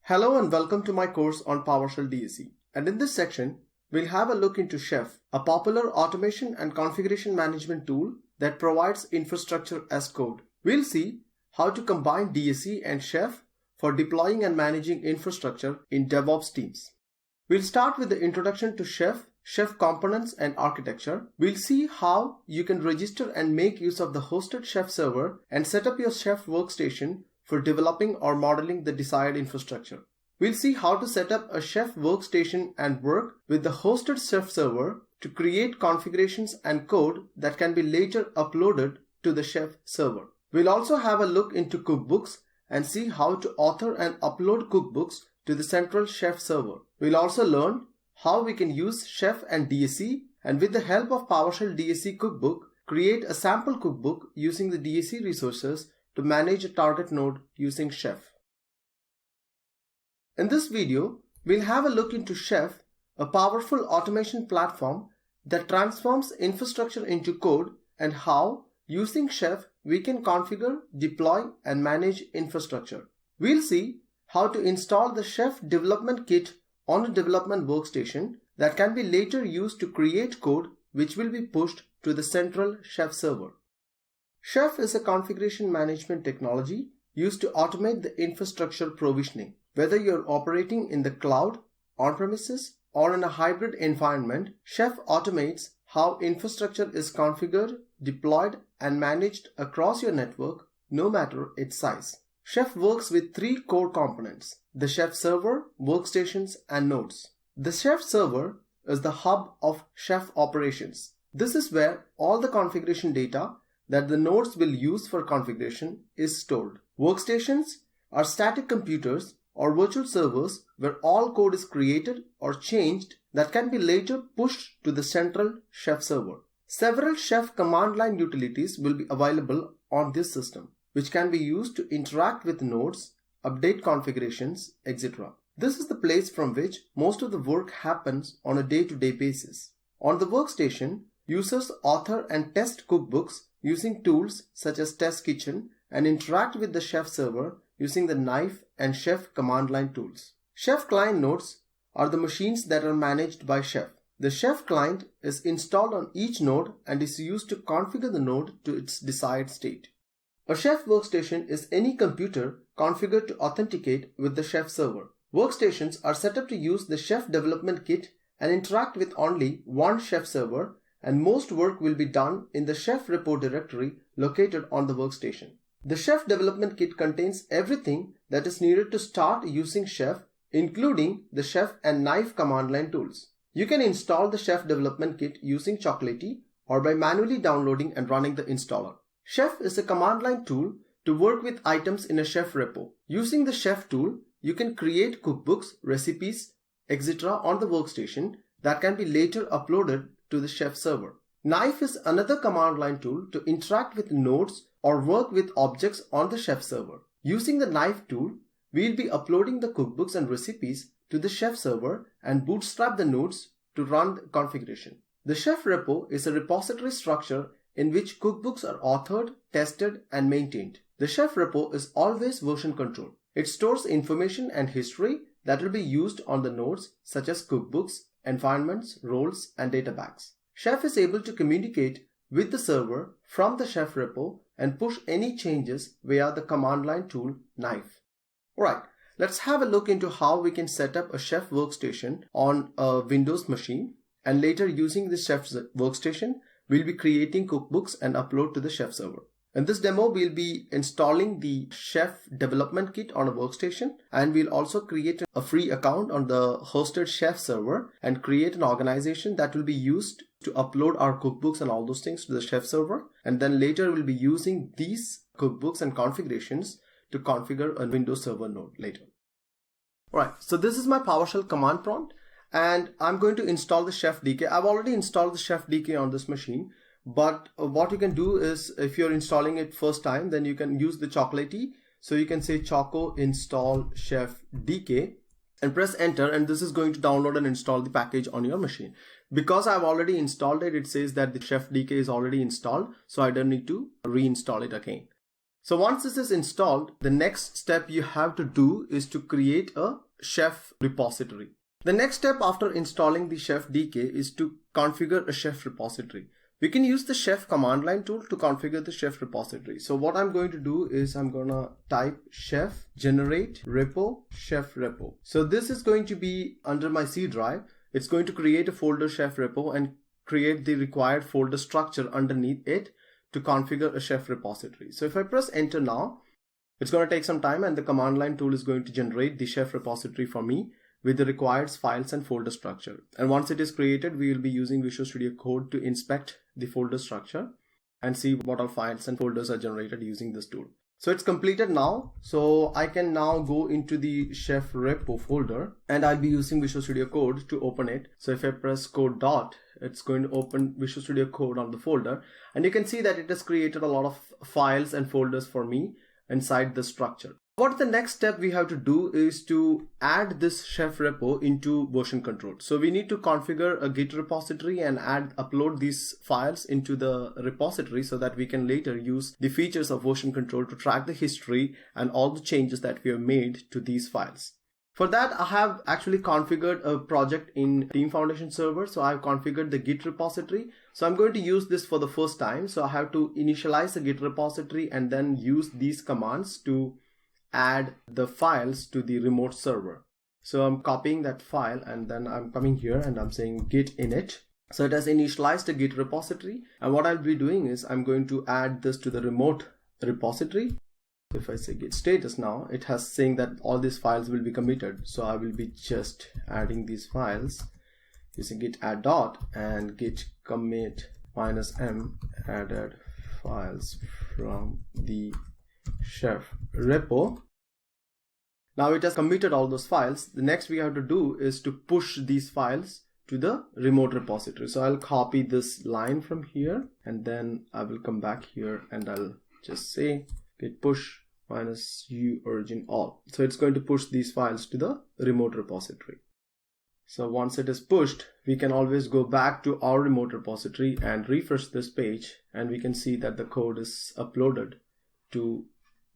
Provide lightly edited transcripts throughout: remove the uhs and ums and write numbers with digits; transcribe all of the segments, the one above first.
Hello and welcome to my course on PowerShell DSC. And in this section, we'll have a look into Chef, a popular automation and configuration management tool that provides infrastructure as code. We'll see how to combine DSC and Chef for deploying and managing infrastructure in DevOps teams. We'll start with the introduction to Chef, Chef components and architecture. We'll see how you can register and make use of the hosted Chef server and set up your Chef workstation for developing or modeling the desired infrastructure. We'll see how to set up a Chef workstation and work with the hosted Chef server to create configurations and code that can be later uploaded to the Chef server. We'll also have a look into cookbooks and see how to author and upload cookbooks to the central Chef server. We'll also learn how we can use Chef and DSC, and with the help of PowerShell DSC cookbook, create a sample cookbook using the DSC resources to manage a target node using Chef. In this video, we'll have a look into Chef, a powerful automation platform that transforms infrastructure into code, and how, using Chef, we can configure, deploy, and manage infrastructure. We'll see how to install the Chef development kit on a development workstation that can be later used to create code which will be pushed to the central Chef server. Chef is a configuration management technology used to automate the infrastructure provisioning. Whether you're operating in the cloud, on-premises, or in a hybrid environment, Chef automates how infrastructure is configured, deployed, and managed across your network, no matter its size. Chef works with three core components: the Chef server, workstations, and nodes. The Chef server is the hub of Chef operations. This is where all the configuration data that the nodes will use for configuration is stored. Workstations are static computers or virtual servers where all code is created or changed that can be later pushed to the central Chef server. Several Chef command line utilities will be available on this system, which can be used to interact with nodes, update configurations, etc. This is the place from which most of the work happens on a day-to-day basis. On the workstation, users author and test cookbooks using tools such as Test Kitchen and interact with the Chef server using the Knife and Chef command line tools. Chef client nodes are the machines that are managed by Chef. The Chef client is installed on each node and is used to configure the node to its desired state. A Chef workstation is any computer configured to authenticate with the Chef server. Workstations are set up to use the Chef development kit and interact with only one Chef server, and most work will be done in the Chef repo directory located on the workstation. The Chef development kit contains everything that is needed to start using Chef, including the Chef and Knife command line tools. You can install the Chef development kit using Chocolatey or by manually downloading and running the installer. Chef is a command line tool to work with items in a Chef repo. Using the Chef tool, you can create cookbooks, recipes, etc. on the workstation that can be later uploaded to the Chef server. Knife is another command line tool to interact with nodes or work with objects on the Chef server. Using the Knife tool, we'll be uploading the cookbooks and recipes to the Chef server and bootstrap the nodes to run the configuration. The Chef repo is a repository structure in which cookbooks are authored, tested, and maintained. The Chef repo is always version controlled. It stores information and history that will be used on the nodes such as cookbooks, environments, roles, and databags. Chef is able to communicate with the server from the Chef repo and push any changes via the command line tool Knife. Alright, let's have a look into how we can set up a Chef workstation on a Windows machine, and later using the Chef workstation, we'll be creating cookbooks and upload to the Chef server. In this demo, we'll be installing the Chef development kit on a workstation, and we'll also create a free account on the hosted Chef server and create an organization that will be used to upload our cookbooks and all those things to the Chef server. And then later we'll be using these cookbooks and configurations to configure a Windows Server node later. Alright, so this is my PowerShell command prompt, and I'm going to install the Chef DK. I've already installed the Chef DK on this machine. But what you can do is, if you're installing it first time, then you can use the Chocolatey. So you can say choco install chef dk and press enter, and this is going to download and install the package on your machine. Because I've already installed it, it says that the Chef DK is already installed, so I don't need to reinstall it again. So once this is installed, the next step you have to do is to create a chef repository. The next step after installing the chef DK is to configure a chef repository. We can use the chef command line tool to configure the chef repository. So what I'm going to do is I'm gonna type chef generate repo chef repo. So this is going to be under my C drive. It's going to create a folder chef repo and create the required folder structure underneath it to configure a chef repository. So if I press enter now, it's going to take some time and the command line tool is going to generate the chef repository for me with the required files and folder structure. And once it is created, we will be using Visual Studio Code to inspect the folder structure and see what all files and folders are generated using this tool. So it's completed now. So I can now go into the chef repo folder and I'll be using Visual Studio Code to open it. So if I press code dot, it's going to open Visual Studio Code on the folder. And you can see that it has created a lot of files and folders for me inside the structure. What the next step we have to do is to add this chef repo into version control. So we need to configure a Git repository and upload these files into the repository so that we can later use the features of version control to track the history and all the changes that we have made to these files. For that, I have actually configured a project in Team Foundation server. So I've configured the Git repository. So I'm going to use this for the first time. So I have to initialize the Git repository and then use these commands to add the files to the remote server. So I'm copying that file and then I'm coming here and I'm saying git init. So it has initialized the Git repository. And what I'll be doing is I'm going to add this to the remote repository. If I say git status now, it has saying that all these files will be committed. So I will be just adding these files using git add dot and git commit -m added files from the chef repo. Now it has committed all those files. The next we have to do is to push these files to the remote repository. So I'll copy this line from here and then I will come back here and I'll just say git push -u origin all. So it's going to push these files to the remote repository. So once it is pushed, we can always go back to our remote repository and refresh this page and we can see that the code is uploaded to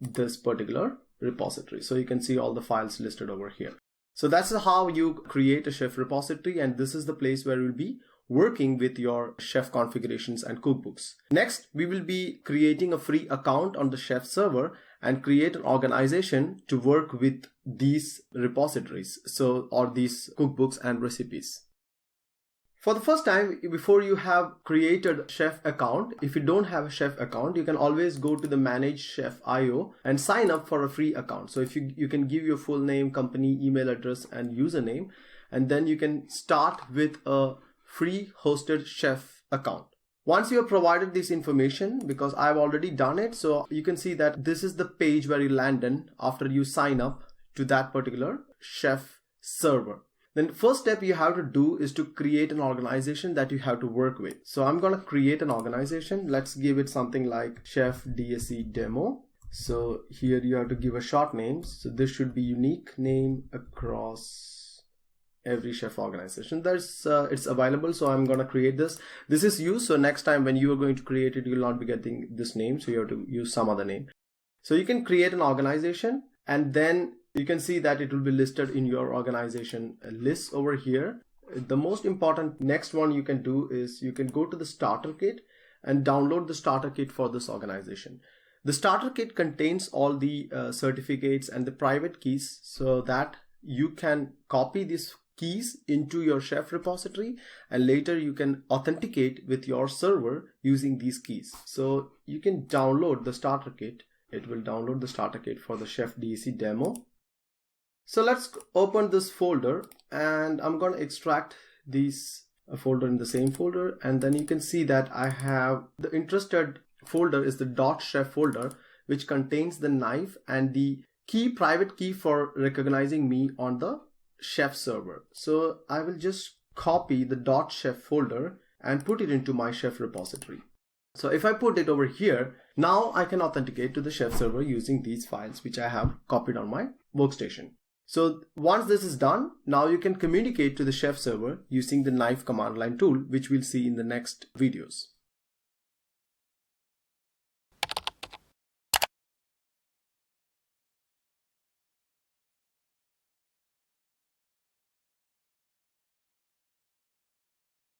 this particular repository. So you can see all the files listed over here. So that's how you create a chef repository, and this is the place where you'll be working with your chef configurations and cookbooks. Next, we will be creating a free account on the chef server and create an organization to work with these repositories, or these cookbooks and recipes. For the first time, before you have created chef account, if you don't have a chef account, you can always go to the manage chef IO and sign up for a free account. So if you can give your full name, company, email address and username, and then you can start with a free hosted chef account. Once you have provided this information, because I've already done it, so you can see that this is the page where you land in after you sign up to that particular chef server. Then the first step you have to do is to create an organization that you have to work with. So I'm going to create an organization. Let's give it something like Chef DSC Demo. So here you have to give a short name. So this should be unique name across every chef organization. It's available. So I'm going to create this. This is used. So next time when you are going to create it, you will not be getting this name. So you have to use some other name. So you can create an organization and then you can see that it will be listed in your organization list over here. The most important next one you can do is you can go to the starter kit and download the starter kit for this organization. The starter kit contains all the certificates and the private keys so that you can copy these keys into your chef repository and later you can authenticate with your server using these keys. So you can download the starter kit. It will download the starter kit for the Chef DSC demo. So let's open this folder and I'm going to extract this folder in the same folder, and then you can see that I have the interested folder is the .chef folder, which contains the knife and the private key for recognizing me on the chef server. So I will just copy the .chef folder and put it into my chef repository. So if I put it over here, now I can authenticate to the chef server using these files which I have copied on my workstation. So once this is done, now you can communicate to the chef server using the knife command line tool, which we'll see in the next videos.